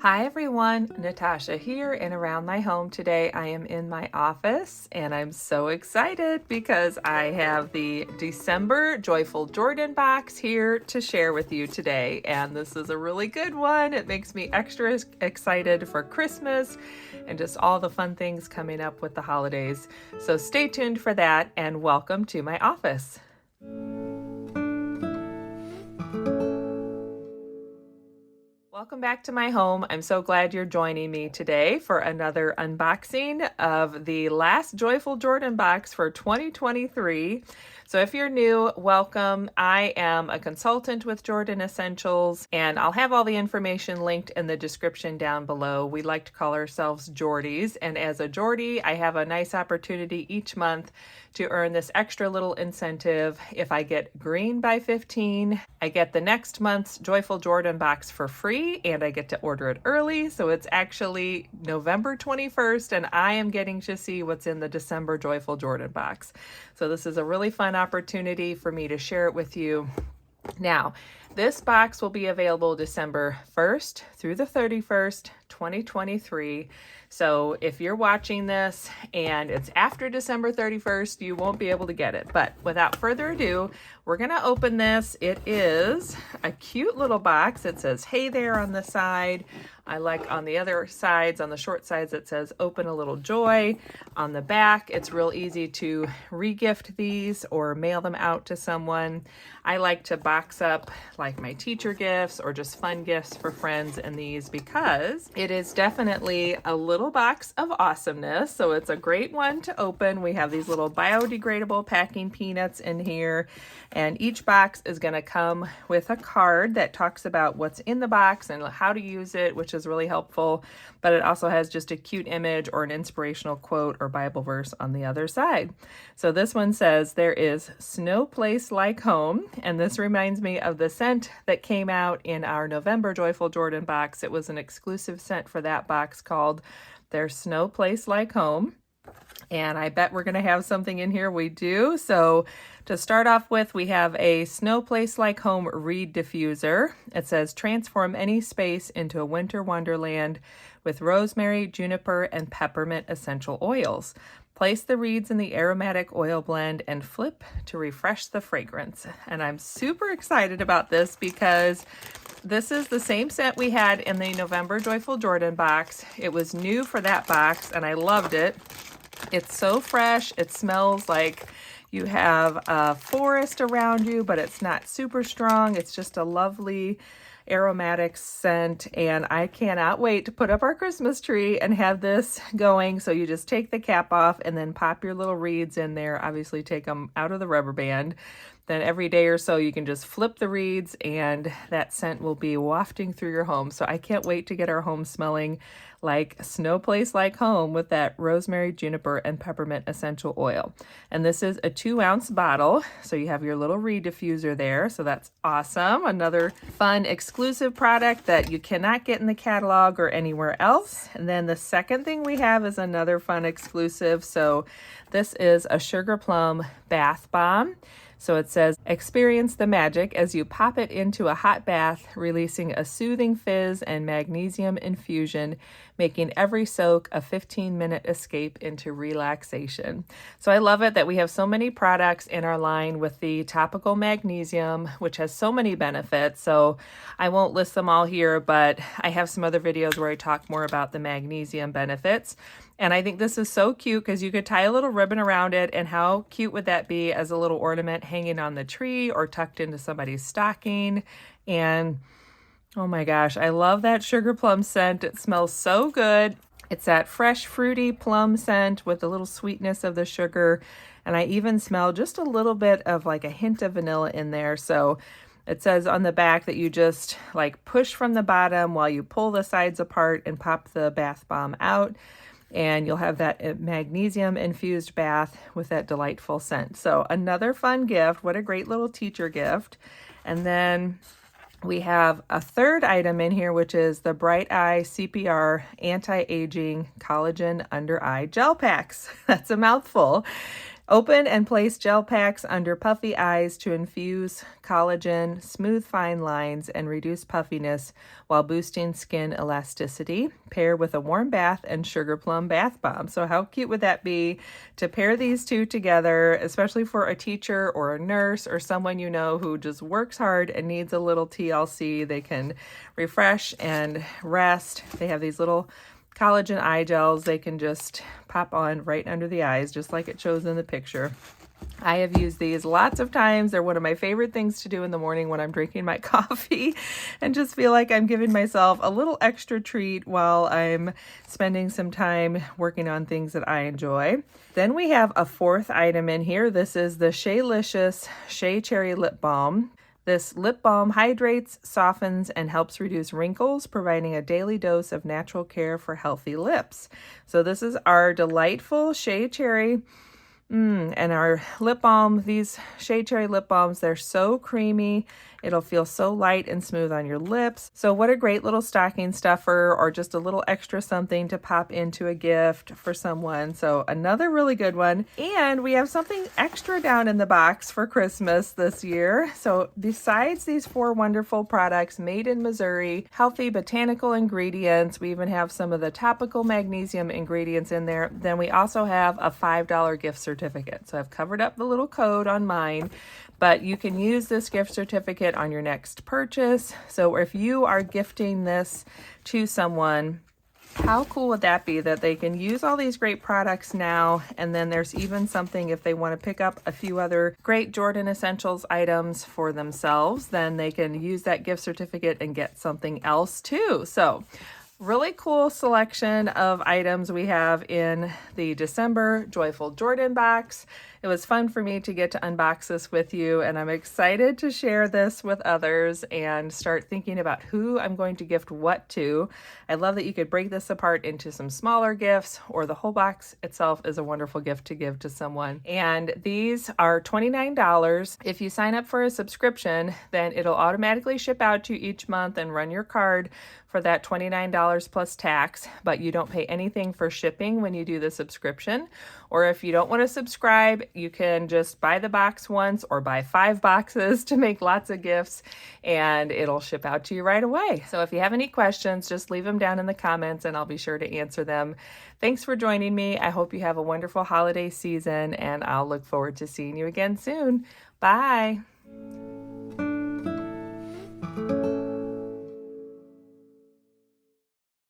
Hi everyone, Natasha here and around my home today. I am in my office and I'm so excited because I have the December Joyful Jordan box here to share with you today. And this is a really good one. It makes me extra excited for Christmas and just all the fun things coming up with the holidays. So stay tuned for that and welcome to my office. Welcome back to my home. I'm so glad you're joining me today for another unboxing of the last Joyful Jordan box for 2023. So if you're new, welcome. I am a consultant with Jordan Essentials, and I'll have all the information linked in the description down below. We like to call ourselves Jordies, and as a Jordie, I have a nice opportunity each month to earn this extra little incentive. If I get green by 15, I get the next month's Joyful Jordan box for free, and I get to order it early. So it's actually November 21st, and I am getting to see what's in the December Joyful Jordan box. So this is a really fun opportunity for me to share it with you. Now, this box will be available December 1st through the 31st, 2023. So if you're watching this and it's after December 31st, you won't be able to get it. But without further ado, we're going to open this. It is a cute little box. It says, "Hey there" on the side. I like on the other sides, on the short sides, it says "Open a Little Joy." On the back, it's real easy to regift these or mail them out to someone. I like to box up like my teacher gifts or just fun gifts for friends in these because it is definitely a little box of awesomeness. So it's a great one to open. We have these little biodegradable packing peanuts in here, and each box is going to come with a card that talks about what's in the box and how to use it, which is really helpful. But it also has just a cute image or an inspirational quote or Bible verse on the other side. So this one says, "There is no place like home." And this reminds me of the scent that came out in our November Joyful Jordan box. It was an exclusive scent for that box called "There's No Place Like Home." And I bet we're going to have something in here. We do. So to start off with, we have a Snow Place Like Home reed diffuser. It says, "Transform any space into a winter wonderland with rosemary, juniper, and peppermint essential oils. Place the reeds in the aromatic oil blend and flip to refresh the fragrance." And I'm super excited about this because this is the same scent we had in the November Joyful Jordan box. It was new for that box and I loved it. It's so fresh. It smells like you have a forest around you, but it's not super strong. It's just a lovely aromatic scent, and I cannot wait to put up our Christmas tree and have this going. So you just take the cap off and then pop your little reeds in there. Obviously take them out of the rubber band. Then every day or so you can just flip the reeds and that scent will be wafting through your home. So I can't wait to get our home smelling like Snow Place Like Home with that rosemary, juniper, and peppermint essential oil. And this is a 2-ounce bottle. So you have your little reed diffuser there. So that's awesome. Another fun exclusive product that you cannot get in the catalog or anywhere else. And then the second thing we have is another fun exclusive. So this is a Sugar Plum Bath Bomb. So it says, "Experience the magic as you pop it into a hot bath, releasing a soothing fizz and magnesium infusion, making every soak a 15-minute escape into relaxation." So I love it that we have so many products in our line with the topical magnesium, which has so many benefits. So I won't list them all here, but I have some other videos where I talk more about the magnesium benefits. And I think this is so cute because you could tie a little ribbon around it, and how cute would that be as a little ornament hanging on the tree or tucked into somebody's stocking. And oh my gosh, I love that sugar plum scent. It smells so good. It's that fresh, fruity plum scent with the little sweetness of the sugar. And I even smell just a little bit of like a hint of vanilla in there. So it says on the back that you just like push from the bottom while you pull the sides apart and pop the bath bomb out. And you'll have that magnesium infused bath with that delightful scent. So another fun gift. What a great little teacher gift. And then we have a third item in here, which is the Bright Eye CPR Anti-Aging Collagen Under Eye Gel Packs. That's a mouthful. Open and place gel packs under puffy eyes to infuse collagen, smooth fine lines, and reduce puffiness while boosting skin elasticity. Pair with a warm bath and sugar plum bath bomb. So how cute would that be to pair these two together, especially for a teacher or a nurse or someone you know who just works hard and needs a little TLC. They can refresh and rest. They have these little collagen eye gels they can just pop on right under the eyes, just like it shows in the picture. I have used these lots of times. They're one of my favorite things to do in the morning when I'm drinking my coffee and just feel like I'm giving myself a little extra treat while I'm spending some time working on things that I enjoy. Then we have a fourth item in here. This is the Shaylicious Shea Cherry Lip Balm. This lip balm hydrates, softens, and helps reduce wrinkles, providing a daily dose of natural care for healthy lips. So this is our delightful Shea Cherry and our lip balm. These Shea Cherry lip balms, they're so creamy. It'll feel so light and smooth on your lips. So what a great little stocking stuffer or just a little extra something to pop into a gift for someone. So another really good one. And we have something extra down in the box for Christmas this year. So besides these 4 wonderful products made in Missouri, healthy botanical ingredients, we even have some of the topical magnesium ingredients in there. Then we also have a $5 gift certificate. So I've covered up the little code on mine, but you can use this gift certificate on your next purchase. So if you are gifting this to someone, how cool would that be that they can use all these great products now, and then there's even something if they want to pick up a few other great Jordan Essentials items for themselves, then they can use that gift certificate and get something else too. So really cool selection of items we have in the December Joyful Jordan box. It was fun for me to get to unbox this with you, and I'm excited to share this with others and start thinking about who I'm going to gift what to. I love that you could break this apart into some smaller gifts, or the whole box itself is a wonderful gift to give to someone. And these are $29. If you sign up for a subscription, then it'll automatically ship out to you each month and run your card for that $29 plus tax, but you don't pay anything for shipping when you do the subscription. Or if you don't want to subscribe, you can just buy the box once or buy 5 boxes to make lots of gifts, and it'll ship out to you right away. So if you have any questions, just leave them down in the comments and I'll be sure to answer them. Thanks for joining me. I hope you have a wonderful holiday season, and I'll look forward to seeing you again soon. Bye.